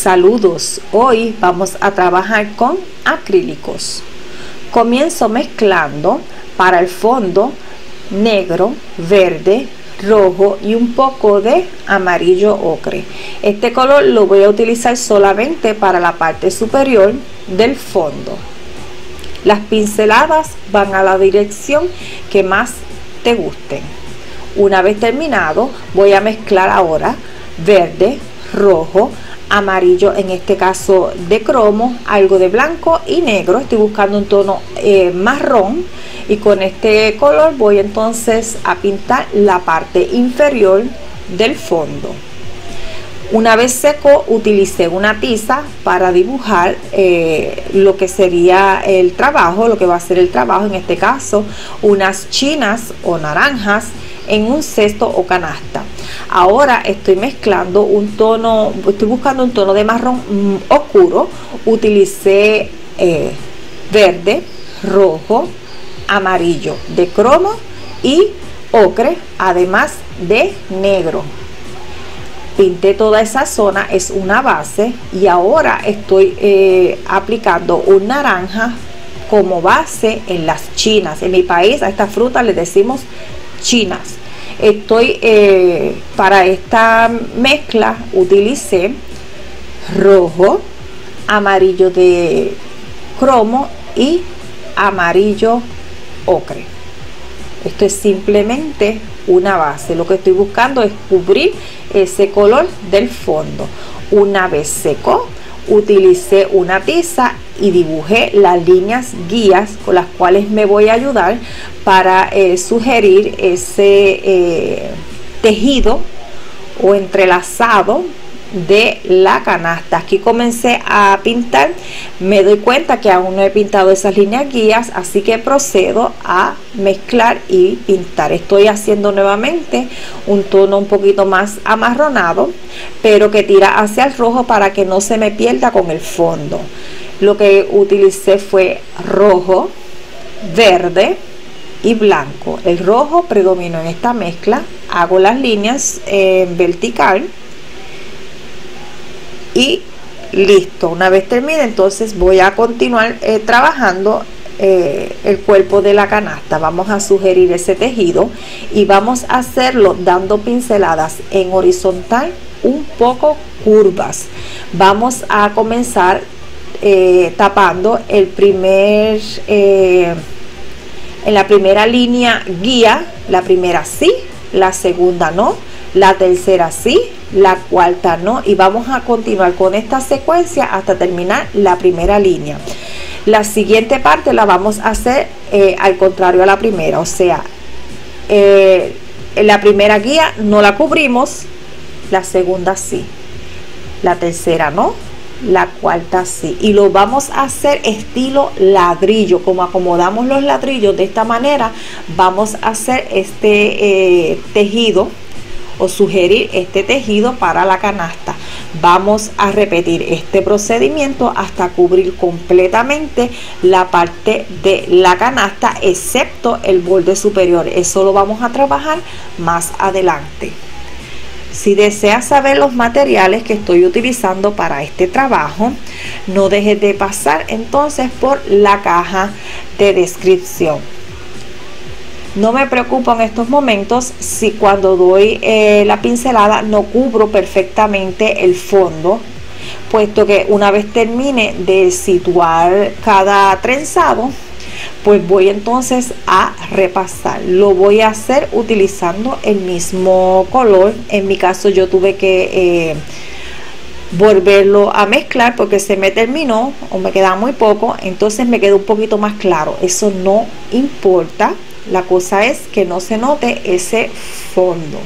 Saludos, hoy vamos a trabajar con acrílicos. Comienzo mezclando para el fondo negro, verde, rojo y un poco de amarillo ocre. Este color lo voy a utilizar solamente para la parte superior del fondo. Las pinceladas van a la dirección que más te gusten. Una vez terminado, voy a mezclar ahora verde, rojo, amarillo, en este caso de cromo, algo de blanco y negro. Estoy buscando un tono marrón, y con este color voy entonces a pintar la parte inferior del fondo. Una vez seco, utilicé una tiza para dibujar lo que sería el trabajo, lo que va a ser el trabajo, en este caso unas chinas o naranjas en un cesto o canasta. Ahora estoy mezclando un tono, estoy buscando un tono de marrón oscuro. Utilicé verde, rojo, amarillo de cromo y ocre, además de negro. Pinté toda esa zona, es una base, y ahora estoy aplicando un naranja como base en las chinas. En mi país a estas frutas les decimos chinas. Para esta mezcla utilicé rojo, amarillo de cromo y amarillo ocre. Esto es simplemente una base. Lo que estoy buscando es cubrir ese color del fondo. Una vez secó, utilicé una tiza y dibujé las líneas guías con las cuales me voy a ayudar para sugerir ese tejido o entrelazado de la canasta. Aquí comencé a pintar, me doy cuenta que aún no he pintado esas líneas guías, así que procedo a mezclar y pintar. Estoy haciendo nuevamente un tono un poquito más amarronado, pero que tira hacia el rojo para que no se me pierda con el fondo. Lo que utilicé fue rojo, verde y blanco. El rojo predominó en esta mezcla. Hago las líneas en vertical y listo. Una vez termine, entonces voy a continuar trabajando el cuerpo de la canasta. Vamos a sugerir ese tejido y vamos a hacerlo dando pinceladas en horizontal un poco curvas. Vamos a comenzar tapando el primer en la primera línea guía. La primera sí, la segunda no, la tercera sí, la cuarta no, y vamos a continuar con esta secuencia hasta terminar la primera línea. La siguiente parte la vamos a hacer al contrario a la primera, o sea, la primera guía no la cubrimos, la segunda sí, la tercera no, la cuarta sí, y lo vamos a hacer estilo ladrillo. Como acomodamos los ladrillos de esta manera, vamos a hacer este tejido o sugerir este tejido para la canasta. Vamos a repetir este procedimiento hasta cubrir completamente la parte de la canasta, excepto el borde superior. Eso lo vamos a trabajar más adelante. Si deseas saber los materiales que estoy utilizando para este trabajo, no dejes de pasar entonces por la caja de descripción. No me preocupo en estos momentos si cuando doy la pincelada no cubro perfectamente el fondo, puesto que una vez termine de situar cada trenzado, pues voy entonces a repasar. Lo voy a hacer utilizando el mismo color. En mi caso yo tuve que volverlo a mezclar porque se me terminó o me queda muy poco, entonces me quedó un poquito más claro. Eso no importa, la cosa es que no se note ese fondo.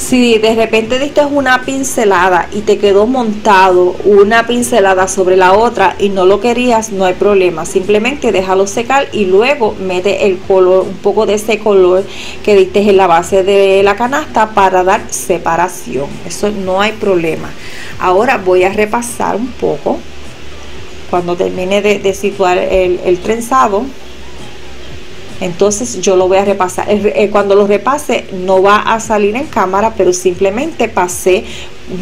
Si de repente diste una pincelada y te quedó montado una pincelada sobre la otra y no lo querías, no hay problema, simplemente déjalo secar y luego mete el color, un poco de ese color que diste en la base de la canasta para dar separación. Eso no hay problema. Ahora voy a repasar un poco cuando termine de situar el trenzado. Entonces yo lo voy a repasar. Cuando lo repase no va a salir en cámara, pero simplemente pasé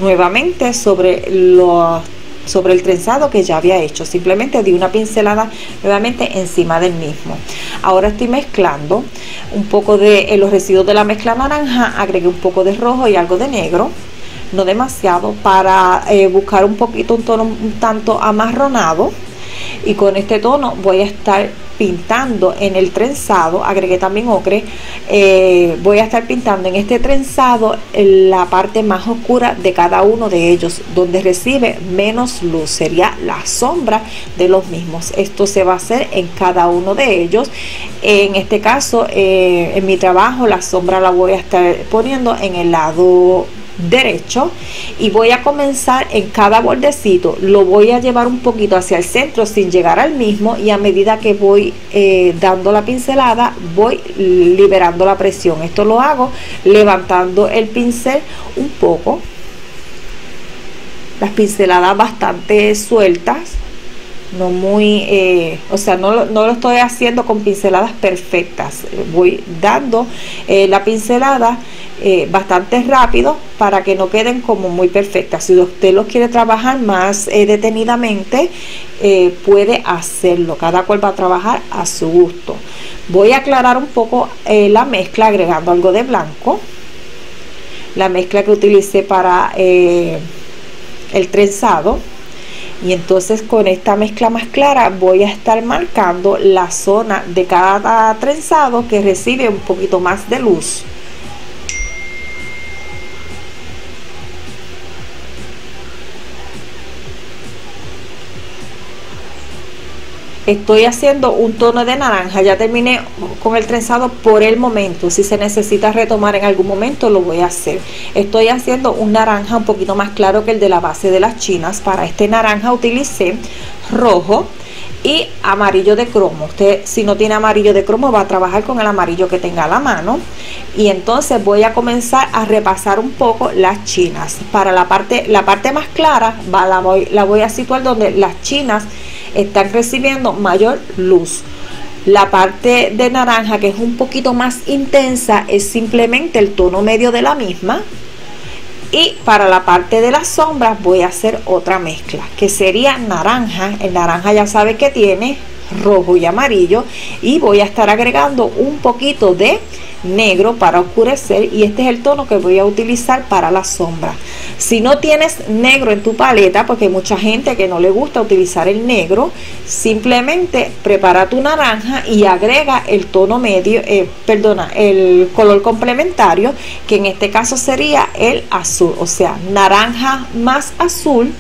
nuevamente sobre el trenzado que ya había hecho. Simplemente di una pincelada nuevamente encima del mismo. Ahora estoy mezclando un poco de los residuos de la mezcla naranja. Agregué un poco de rojo y algo de negro, no demasiado, para buscar un poquito un tono un tanto amarronado. Y con este tono voy a estar pintando en el trenzado. Agregué también ocre. Voy a estar pintando en este trenzado la parte más oscura de cada uno de ellos, donde recibe menos luz, sería la sombra de los mismos. Esto se va a hacer en cada uno de ellos. En este caso, en mi trabajo, la sombra la voy a estar poniendo en el lado derecho y voy a comenzar en cada bordecito, lo voy a llevar un poquito hacia el centro sin llegar al mismo, y a medida que voy dando la pincelada voy liberando la presión. Esto lo hago levantando el pincel un poco, las pinceladas bastante sueltas, no muy o sea, no lo estoy haciendo con pinceladas perfectas, voy dando la pincelada bastante rápido para que no queden como muy perfectas. Si usted los quiere trabajar más detenidamente, puede hacerlo, cada cual va a trabajar a su gusto. Voy a aclarar un poco la mezcla agregando algo de blanco, la mezcla que utilicé para el trenzado. Y entonces con esta mezcla más clara voy a estar marcando la zona de cada trenzado que recibe un poquito más de luz. Estoy haciendo un tono de naranja, ya terminé con el trenzado por el momento. Si se necesita retomar en algún momento, lo voy a hacer. Estoy haciendo un naranja un poquito más claro que el de la base de las chinas. Para este naranja utilicé rojo y amarillo de cromo. Usted, si no tiene amarillo de cromo, va a trabajar con el amarillo que tenga a la mano. Y entonces voy a comenzar a repasar un poco las chinas. Para la parte más clara la voy a situar donde las chinas están recibiendo mayor luz. La parte de naranja, que es un poquito más intensa, es simplemente el tono medio de la misma. Y para la parte de las sombras voy a hacer otra mezcla, que sería naranja. El naranja ya sabe que tiene rojo y amarillo, y voy a estar agregando un poquito de negro para oscurecer, y este es el tono que voy a utilizar para la sombra. Si no tienes negro en tu paleta, porque hay mucha gente que no le gusta utilizar el negro, simplemente prepara tu naranja y agrega el tono medio, el color complementario, que en este caso sería el azul, o sea, naranja más azul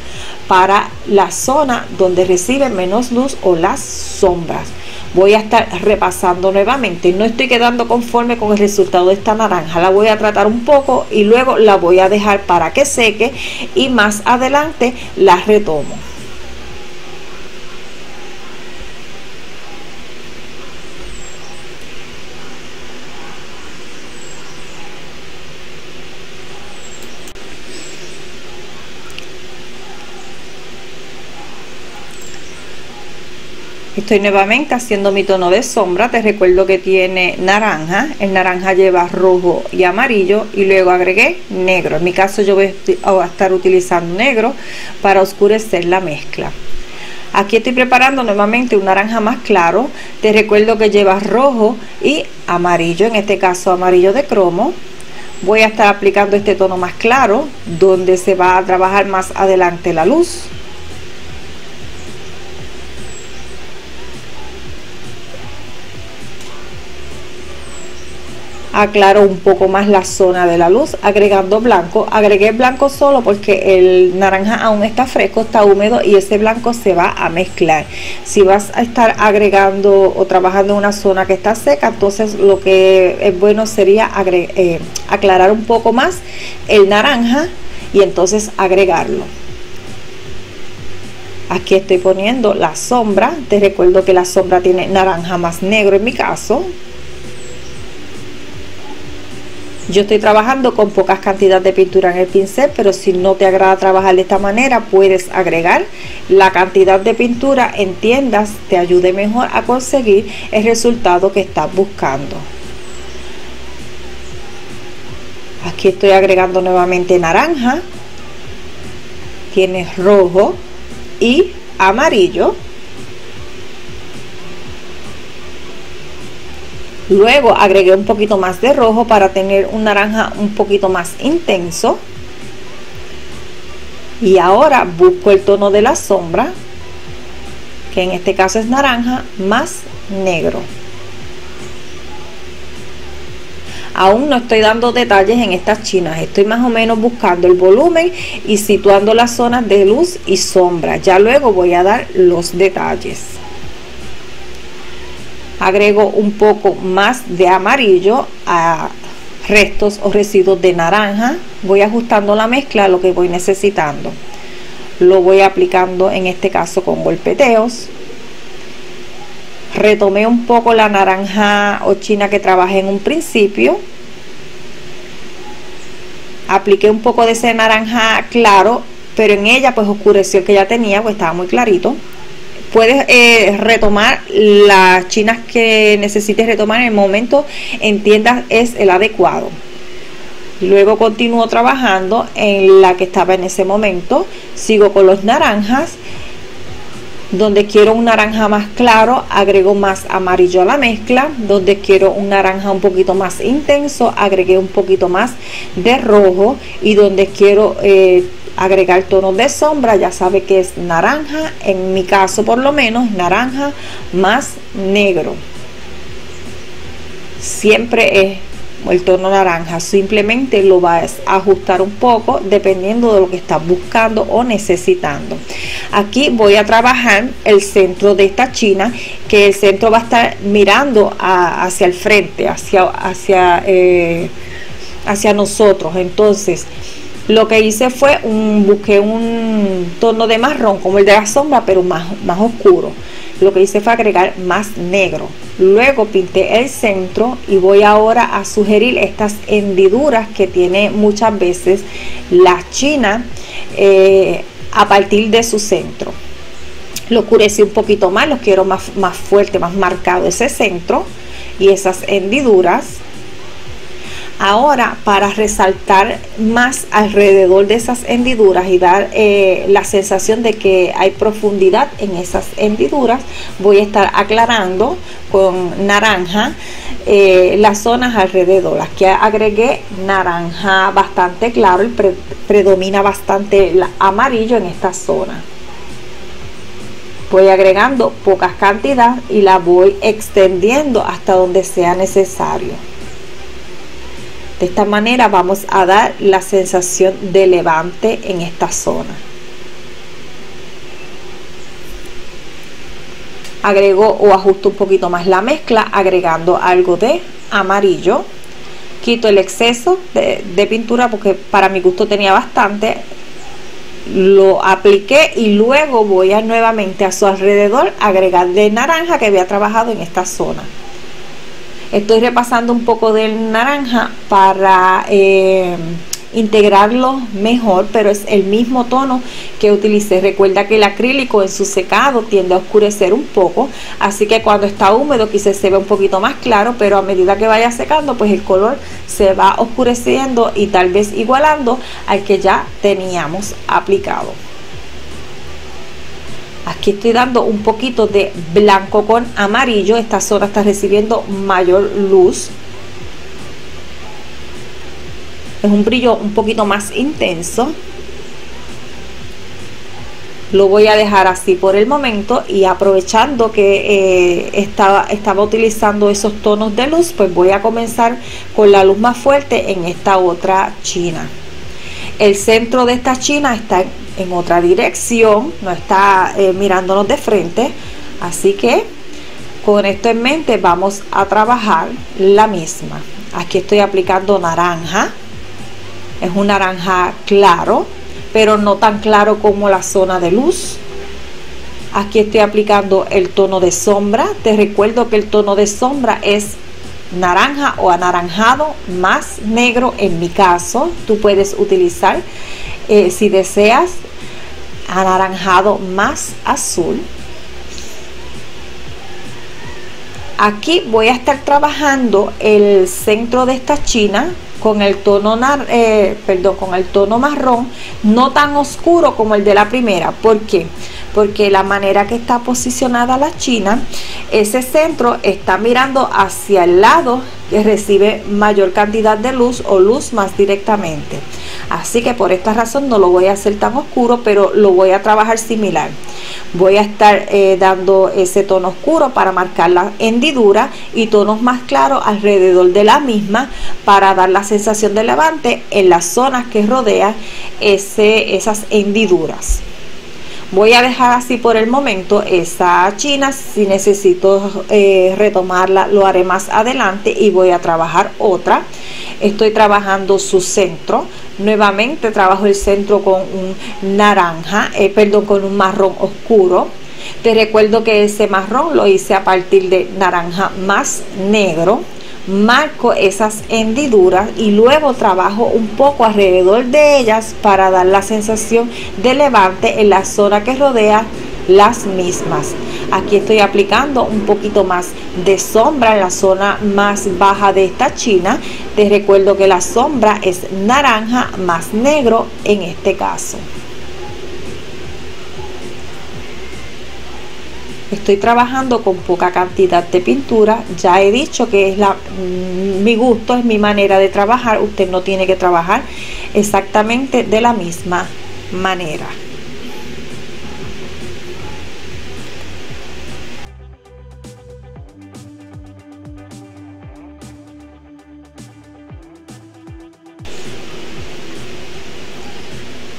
para la zona donde recibe menos luz o las sombras. Voy a estar repasando nuevamente. No estoy quedando conforme con el resultado de esta naranja, la voy a tratar un poco y luego la voy a dejar para que seque, y más adelante la retomo. Estoy nuevamente haciendo mi tono de sombra. Te recuerdo que tiene naranja, el naranja lleva rojo y amarillo, y luego agregué negro. En mi caso yo voy a estar utilizando negro para oscurecer la mezcla. Aquí estoy preparando nuevamente un naranja más claro. Te recuerdo que lleva rojo y amarillo, en este caso amarillo de cromo. Voy a estar aplicando este tono más claro, donde se va a trabajar más adelante la luz. aclaro un poco más la zona de la luz agregando blanco. Agregué blanco solo porque el naranja aún está fresco, está húmedo y ese blanco se va a mezclar. Si vas a estar agregando o trabajando en una zona que está seca, entonces lo que es bueno sería aclarar un poco más el naranja y entonces agregarlo. Aquí estoy poniendo la sombra. Te recuerdo que la sombra tiene naranja más negro en mi caso. Yo estoy trabajando con pocas cantidades de pintura en el pincel, pero si no te agrada trabajar de esta manera, puedes agregar la cantidad de pintura entiendas te ayude mejor a conseguir el resultado que estás buscando. Aquí estoy agregando nuevamente naranja, tienes rojo y amarillo. Luego agregué un poquito más de rojo para tener un naranja un poquito más intenso. Y ahora busco el tono de la sombra, que en este caso es naranja más negro. Aún no estoy dando detalles en estas chinas, estoy más o menos buscando el volumen y situando las zonas de luz y sombra. Ya luego voy a dar los detalles. Agrego un poco más de amarillo a restos o residuos de naranja. Voy ajustando la mezcla a lo que voy necesitando. Lo voy aplicando en este caso con golpeteos. Retomé un poco la naranja o china que trabajé en un principio. Apliqué un poco de ese naranja claro, pero en ella pues oscureció el que ya tenía, pues estaba muy clarito. Puedes retomar las chinas que necesites retomar en el momento entiendas es el adecuado. Luego continúo trabajando en la que estaba en ese momento. Sigo con los naranjas. Donde quiero un naranja más claro, agrego más amarillo a la mezcla. Donde quiero un naranja un poquito más intenso, agregué un poquito más de rojo. Y donde quiero agregar tonos de sombra, ya sabe que es naranja, en mi caso por lo menos naranja más negro. Siempre es el tono naranja, simplemente lo vas a ajustar un poco dependiendo de lo que estás buscando o necesitando. Aquí voy a trabajar el centro de esta china, que el centro va a estar mirando hacia el frente, hacia nosotros. Entonces lo que hice fue busqué un tono de marrón como el de la sombra, pero más oscuro. Lo que hice fue agregar más negro. Luego pinté el centro y voy ahora a sugerir estas hendiduras que tiene muchas veces la china a partir de su centro. Lo oscurecí un poquito más, lo quiero más fuerte, más marcado ese centro y esas hendiduras. Ahora, para resaltar más alrededor de esas hendiduras y dar la sensación de que hay profundidad en esas hendiduras, voy a estar aclarando con naranja las zonas alrededor. Aquí agregué naranja bastante claro y predomina bastante el amarillo en esta zona. Voy agregando pocas cantidades y la voy extendiendo hasta donde sea necesario. De esta manera vamos a dar la sensación de levante en esta zona. Agrego o ajusto un poquito más la mezcla agregando algo de amarillo. Quito el exceso de pintura porque para mi gusto tenía bastante. Lo apliqué y luego voy a nuevamente a su alrededor agregar de naranja que había trabajado en esta zona. Estoy repasando un poco del naranja para integrarlo mejor, pero es el mismo tono que utilicé. Recuerda que el acrílico en su secado tiende a oscurecer un poco, así que cuando está húmedo quizás se ve un poquito más claro, pero a medida que vaya secando pues el color se va oscureciendo y tal vez igualando al que ya teníamos aplicado. Aquí estoy dando un poquito de blanco con amarillo. Esta zona está recibiendo mayor luz. Es un brillo un poquito más intenso. Lo voy a dejar así por el momento, y aprovechando que estaba utilizando esos tonos de luz, pues voy a comenzar con la luz más fuerte en esta otra china. El centro de esta china está en otra dirección, no está mirándonos de frente, así que con esto en mente vamos a trabajar la misma. Aquí estoy aplicando naranja, es un naranja claro, pero no tan claro como la zona de luz. Aquí estoy aplicando el tono de sombra. Te recuerdo que el tono de sombra es naranja o anaranjado más negro. En mi caso, tú puedes utilizar, si deseas, anaranjado más azul. Aquí voy a estar trabajando el centro de esta china con el tono con el tono marrón, no tan oscuro como el de la primera. ¿Por qué? Porque la manera que está posicionada la china, ese centro está mirando hacia el lado que recibe mayor cantidad de luz o luz más directamente. Así que por esta razón no lo voy a hacer tan oscuro, pero lo voy a trabajar similar. Voy a estar dando ese tono oscuro para marcar la hendidura y tonos más claros alrededor de la misma para dar la sensación de levante en las zonas que rodean esas hendiduras. Voy a dejar así por el momento esa china. Si necesito retomarla, lo haré más adelante, y voy a trabajar otra. Estoy trabajando su centro. Nuevamente trabajo el centro con un naranja, con un marrón oscuro. Te recuerdo que ese marrón lo hice a partir de naranja más negro. Marco esas hendiduras y luego trabajo un poco alrededor de ellas para dar la sensación de levante en la zona que rodea las mismas. Aquí estoy aplicando un poquito más de sombra en la zona más baja de esta china. Te recuerdo que la sombra es naranja más negro en este caso. Estoy trabajando con poca cantidad de pintura. Ya he dicho que es mi gusto, es mi manera de trabajar. Usted no tiene que trabajar exactamente de la misma manera.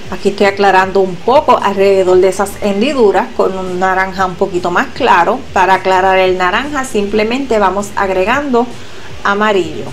Aquí estoy aclarando un poco alrededor de esas hendiduras con un naranja un poquito más claro. Para aclarar el naranja simplemente vamos agregando amarillo.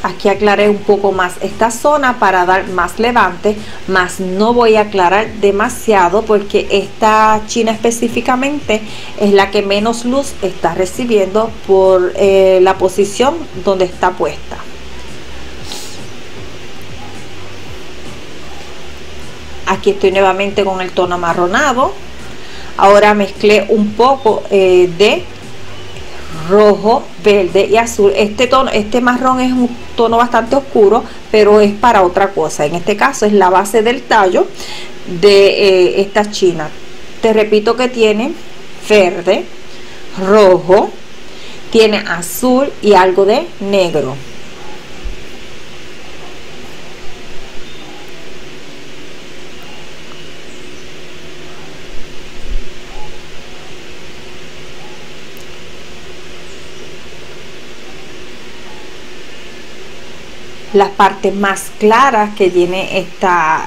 Aquí aclaré un poco más esta zona para dar más levante, más no voy a aclarar demasiado porque esta china específicamente es la que menos luz está recibiendo por la posición donde está puesta. Aquí estoy nuevamente con el tono amarronado. Ahora mezclé un poco de rojo, verde y azul. Este marrón es un tono bastante oscuro, pero es para otra cosa. En este caso es la base del tallo de esta china. Te repito que tiene verde, rojo, tiene azul y algo de negro. Las partes más claras que tiene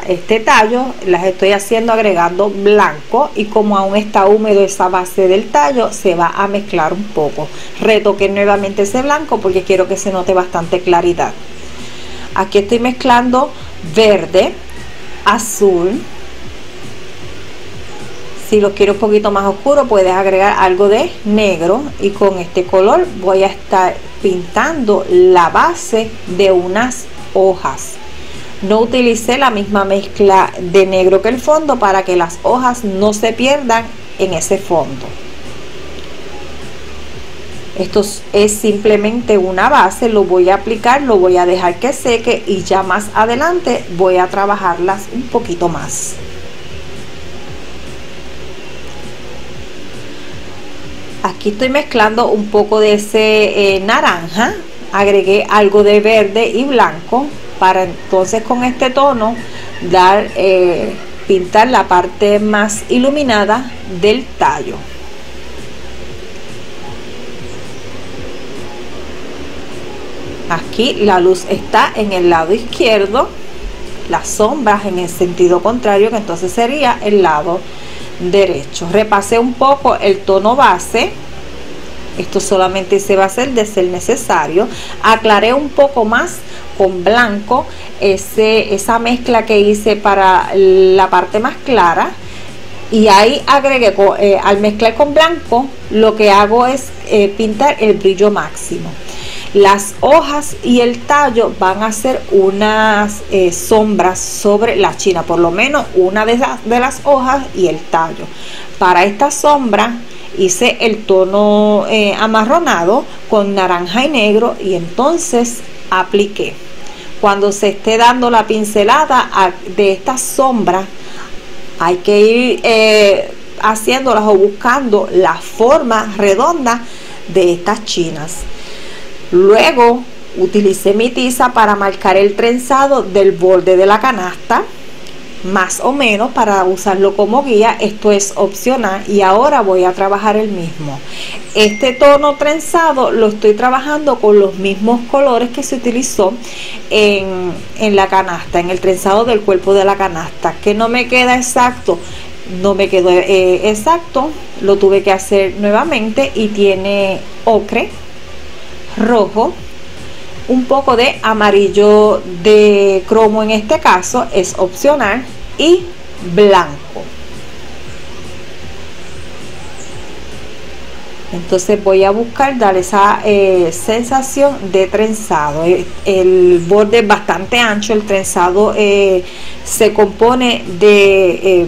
este tallo las estoy haciendo agregando blanco, y como aún está húmedo esa base del tallo se va a mezclar un poco. Retoqué nuevamente ese blanco porque quiero que se note bastante claridad. Aquí estoy mezclando verde, azul. Si lo quiero un poquito más oscuro puedes agregar algo de negro, y con este color voy a estar pintando la base de unas hojas. No utilicé la misma mezcla de negro que el fondo para que las hojas no se pierdan en ese fondo. Esto es simplemente una base, lo voy a aplicar, lo voy a dejar que seque y ya más adelante voy a trabajarlas un poquito más. Aquí estoy mezclando un poco de ese naranja agregué algo de verde y blanco para entonces con este tono dar pintar la parte más iluminada del tallo. Aquí la luz está en el lado izquierdo, las sombras en el sentido contrario, que entonces sería el lado derecho. Repasé un poco el tono base. Esto solamente se va a hacer de ser necesario. Aclaré un poco más con blanco esa mezcla que hice para la parte más clara, y ahí agregué al mezclar con blanco, lo que hago es pintar el brillo máximo. Las hojas y el tallo van a hacer unas sombras sobre la china, por lo menos una de las hojas y el tallo. Para esta sombra hice el tono amarronado con naranja y negro, y entonces apliqué. Cuando se esté dando la pincelada de esta sombra, hay que ir haciéndolas o buscando la forma redonda de estas chinas. Luego utilicé mi tiza para marcar el trenzado del borde de la canasta, más o menos, para usarlo como guía. Esto es opcional, y ahora voy a trabajar el mismo. Este tono trenzado lo estoy trabajando con los mismos colores que se utilizó en la canasta, en el trenzado del cuerpo de la canasta. Que no me queda exacto, no me quedó exacto, lo tuve que hacer nuevamente, y tiene ocre, rojo, un poco de amarillo de cromo, en este caso es opcional, y blanco. Entonces voy a buscar dar esa sensación de trenzado. El borde es bastante ancho, el trenzado se compone de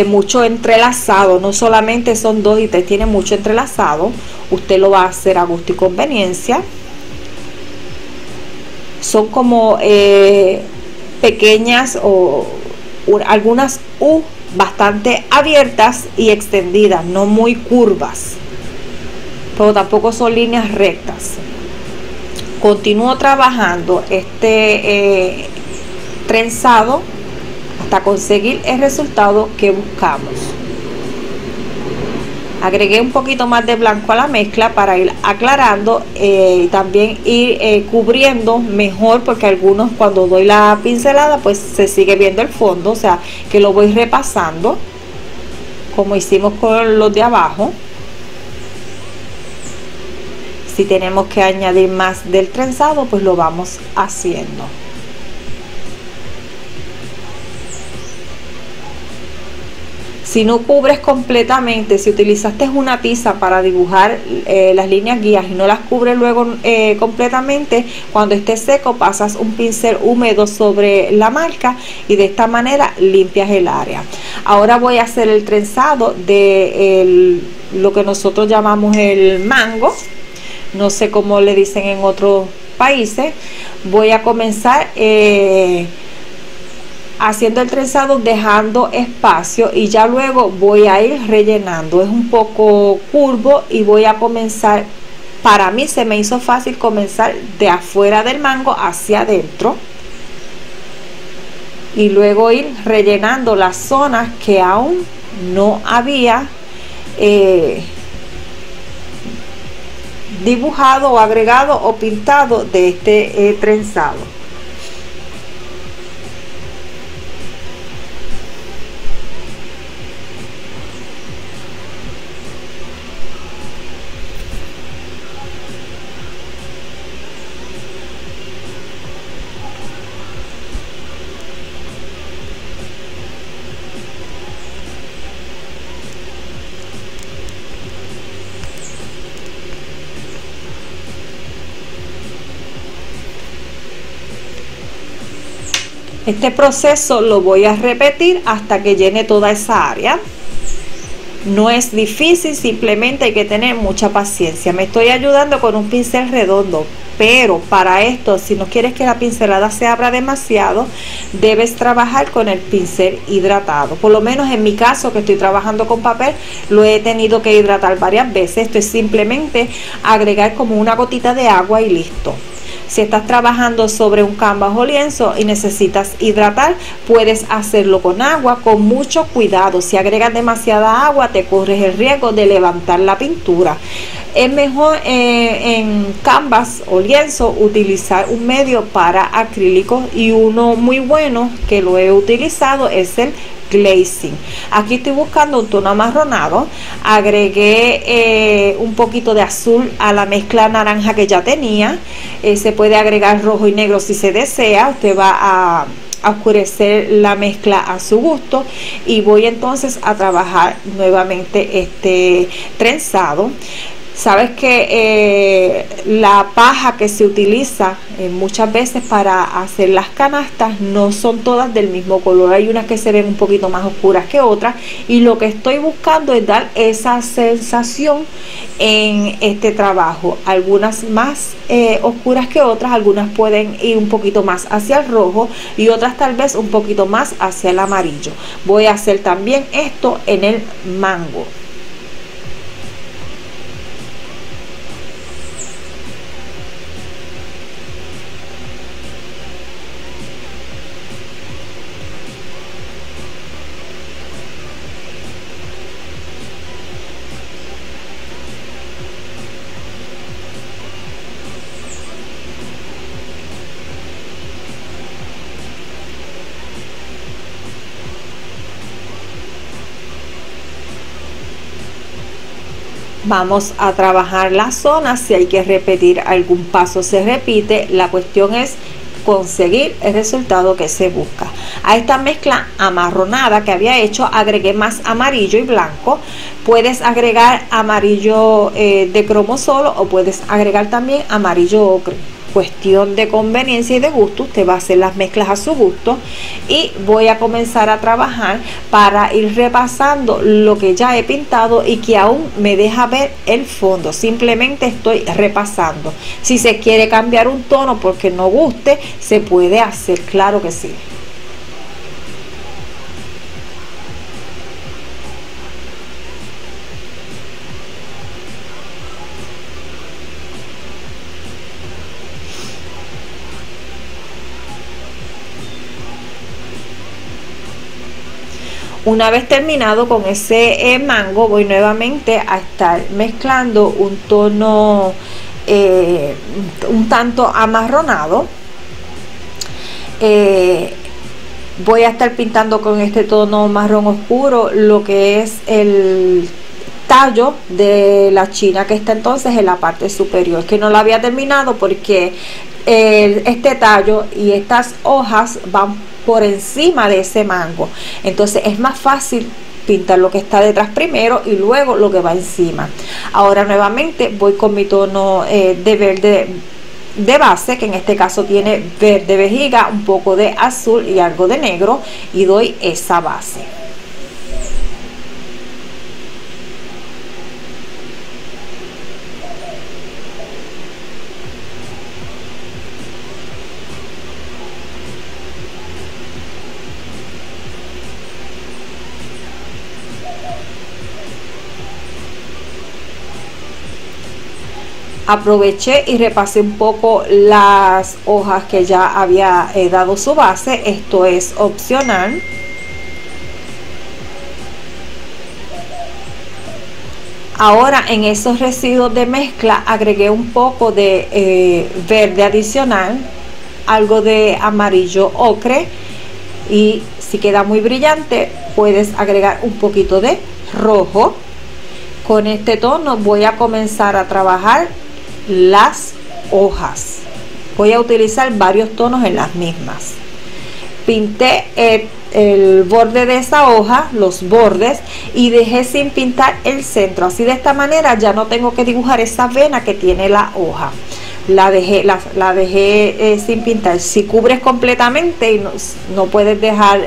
mucho entrelazado, no solamente son 2 y 3, tiene mucho entrelazado. Usted lo va a hacer a gusto y conveniencia. Son como pequeñas o algunas U bastante abiertas y extendidas, no muy curvas, pero tampoco son líneas rectas. Continúo trabajando este trenzado hasta conseguir el resultado que buscamos. Agregué un poquito más de blanco a la mezcla para ir aclarando y también ir cubriendo mejor, porque algunos, cuando doy la pincelada, pues se sigue viendo el fondo, o sea que lo voy repasando como hicimos con los de abajo. Si tenemos que añadir más del trenzado, pues lo vamos haciendo. Si no cubres completamente, si utilizaste una tiza para dibujar las líneas guías y no las cubres luego completamente, cuando esté seco pasas un pincel húmedo sobre la marca y de esta manera limpias el área. Ahora voy a hacer el trenzado de lo que nosotros llamamos el mango, no sé cómo le dicen en otros países. Voy a comenzar haciendo el trenzado, dejando espacio, y ya luego voy a ir rellenando. Es un poco curvo y voy a comenzar, para mí se me hizo fácil comenzar de afuera del mango hacia adentro, y luego ir rellenando las zonas que aún no había dibujado o agregado o pintado de este trenzado. Este proceso lo voy a repetir hasta que llene toda esa área. No es difícil, simplemente hay que tener mucha paciencia. Me estoy ayudando con un pincel redondo, pero para esto, si no quieres que la pincelada se abra demasiado, debes trabajar con el pincel hidratado. Por lo menos en mi caso, que estoy trabajando con papel, lo he tenido que hidratar varias veces. Esto es simplemente agregar como una gotita de agua y listo. Si estás trabajando sobre un canvas o lienzo y necesitas hidratar, puedes hacerlo con agua, con mucho cuidado. Si agregas demasiada agua, te corres el riesgo de levantar la pintura. Es mejor en canvas o lienzo utilizar un medio para acrílico, y uno muy bueno que lo he utilizado es el glazing. Aquí estoy buscando un tono amarronado. Agregué un poquito de azul a la mezcla naranja que ya tenía. Se puede agregar rojo y negro si se desea. Usted va a oscurecer la mezcla a su gusto, y voy entonces a trabajar nuevamente este trenzado. Sabes que la paja que se utiliza muchas veces para hacer las canastas no son todas del mismo color. Hay unas que se ven un poquito más oscuras que otras, y lo que estoy buscando es dar esa sensación en este trabajo. Algunas más oscuras que otras, algunas pueden ir un poquito más hacia el rojo y otras tal vez un poquito más hacia el amarillo. Voy a hacer también esto en el mango. Vamos a trabajar las zonas. Si hay que repetir algún paso, se repite. La cuestión es conseguir el resultado que se busca. A esta mezcla amarronada que había hecho, agregué más amarillo y blanco. Puedes agregar amarillo de cromo solo, o puedes agregar también amarillo ocre. Cuestión de conveniencia y de gusto. Usted va a hacer las mezclas a su gusto, y voy a comenzar a trabajar para ir repasando lo que ya he pintado y que aún me deja ver el fondo. Simplemente estoy repasando. Si se quiere cambiar un tono porque no guste, se puede hacer, claro que sí. Una vez terminado con ese mango, voy nuevamente a estar mezclando un tono un tanto amarronado. Voy a estar pintando con este tono marrón oscuro lo que es el tallo de la china, que está entonces en la parte superior, que no lo había terminado porque este tallo y estas hojas van por encima de ese mango. Entonces es más fácil pintar lo que está detrás primero y luego lo que va encima. Ahora nuevamente voy con mi tono de verde de base, que en este caso tiene verde vejiga, un poco de azul y algo de negro, y doy esa base. Aproveché y repasé un poco las hojas que ya había dado su base. Esto es opcional. Ahora en esos residuos de mezcla agregué un poco de verde adicional, algo de amarillo ocre, y si queda muy brillante puedes agregar un poquito de rojo. Con este tono voy a comenzar a trabajar las hojas. Voy a utilizar varios tonos en las mismas. Pinté el borde de esa hoja, los bordes, y dejé sin pintar el centro. Así, de esta manera ya no tengo que dibujar esa vena que tiene la hoja. la dejé sin pintar. Si cubres completamente y no puedes dejar,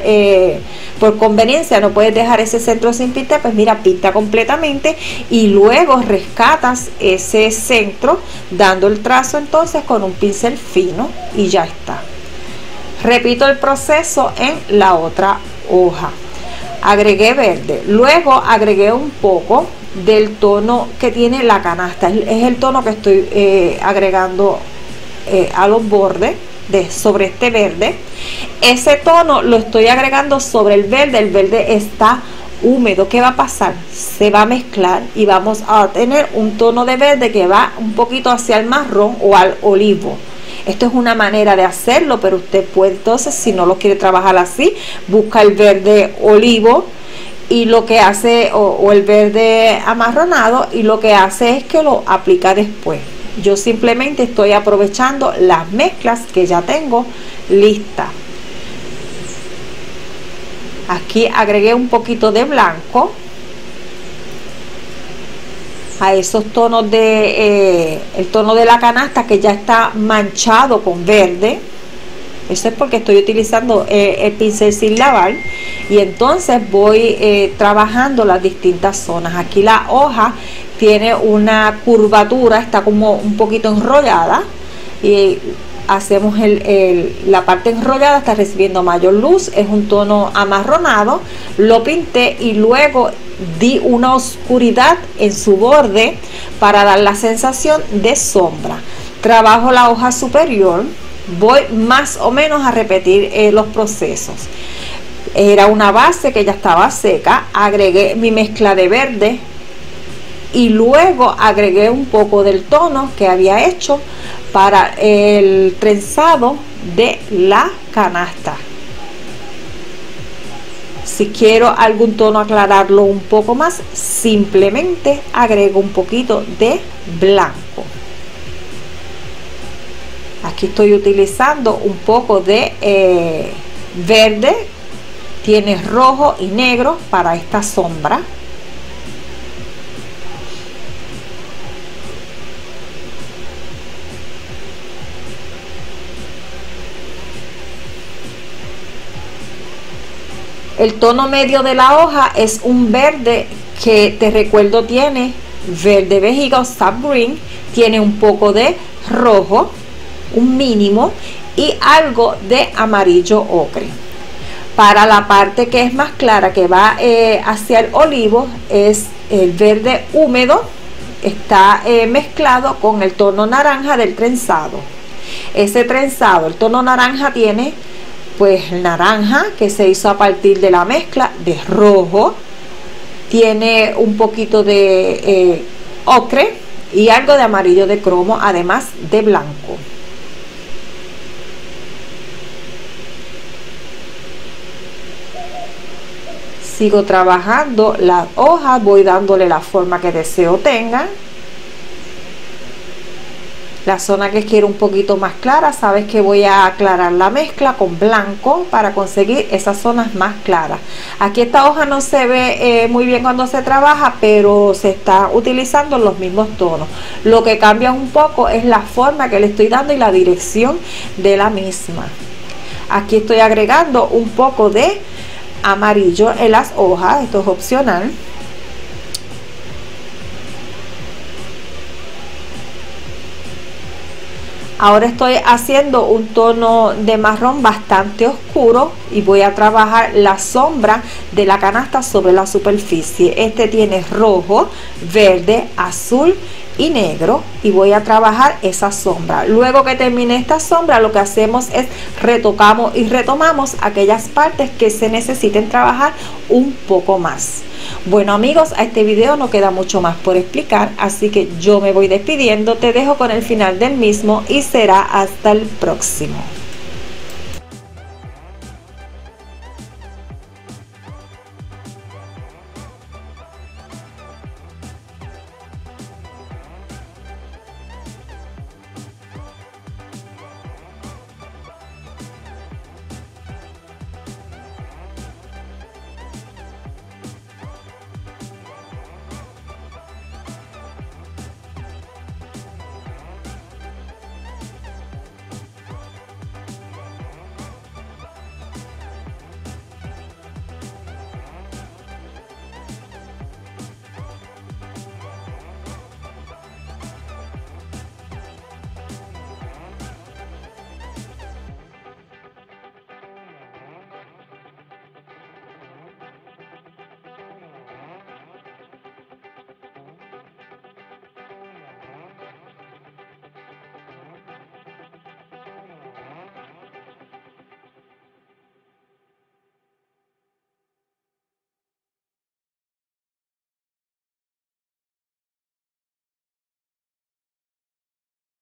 por conveniencia, no puedes dejar ese centro sin pintar, pues mira, pinta completamente y luego rescatas ese centro dando el trazo entonces con un pincel fino y ya está. Repito el proceso en la otra hoja. Agregué verde, luego agregué un poco del tono que tiene la canasta, es el tono que estoy agregando a los bordes sobre este verde. Ese tono lo estoy agregando sobre el verde está húmedo. ¿Qué va a pasar? Se va a mezclar y vamos a tener un tono de verde que va un poquito hacia el marrón o al olivo. Esto es una manera de hacerlo, pero usted puede, entonces, si no lo quiere trabajar así, busca el verde olivo y lo que hace, o el verde amarronado, y lo que hace es que lo aplica después. Yo simplemente estoy aprovechando las mezclas que ya tengo listas. Aquí agregué un poquito de blanco a esos tonos de el tono de la canasta que ya está manchado con verde. Eso es porque estoy utilizando el pincel sin lavar, y entonces voy trabajando las distintas zonas. Aquí la hoja tiene una curvatura, está como un poquito enrollada, y hacemos la parte enrollada, está recibiendo mayor luz, es un tono amarronado. Lo pinté y luego di una oscuridad en su borde para dar la sensación de sombra. Trabajo la hoja superior, voy más o menos a repetir los procesos. Era una base que ya estaba seca, agregué mi mezcla de verde y luego agregué un poco del tono que había hecho para el trenzado de la canasta. Si quiero algún tono aclararlo un poco más, simplemente agrego un poquito de blanco. Aquí estoy utilizando un poco de verde, tiene rojo y negro para esta sombra. El tono medio de la hoja es un verde que, te recuerdo, tiene verde vejiga o sap green, tiene un poco de rojo, un mínimo, y algo de amarillo ocre. Para la parte que es más clara, que va hacia el olivo, es el verde húmedo, está mezclado con el tono naranja del trenzado. Ese trenzado, el tono naranja, tiene pues naranja que se hizo a partir de la mezcla de rojo, tiene un poquito de ocre y algo de amarillo de cromo, además de blanco. Sigo trabajando las hojas, voy dándole la forma que deseo tenga. La zona que quiero un poquito más clara, sabes que voy a aclarar la mezcla con blanco para conseguir esas zonas más claras. Aquí esta hoja no se ve muy bien cuando se trabaja, pero se está utilizando los mismos tonos. Lo que cambia un poco es la forma que le estoy dando y la dirección de la misma. Aquí estoy agregando un poco de amarillo en las hojas, esto es opcional. Ahora estoy haciendo un tono de marrón bastante oscuro y voy a trabajar la sombra de la canasta sobre la superficie. Este tiene rojo, verde, azul y negro, y voy a trabajar esa sombra. Luego que termine esta sombra, lo que hacemos es retocamos y retomamos aquellas partes que se necesiten trabajar un poco más. Bueno amigos, a este video no queda mucho más por explicar, así que yo me voy despidiendo. Te dejo con el final del mismo y será hasta el próximo.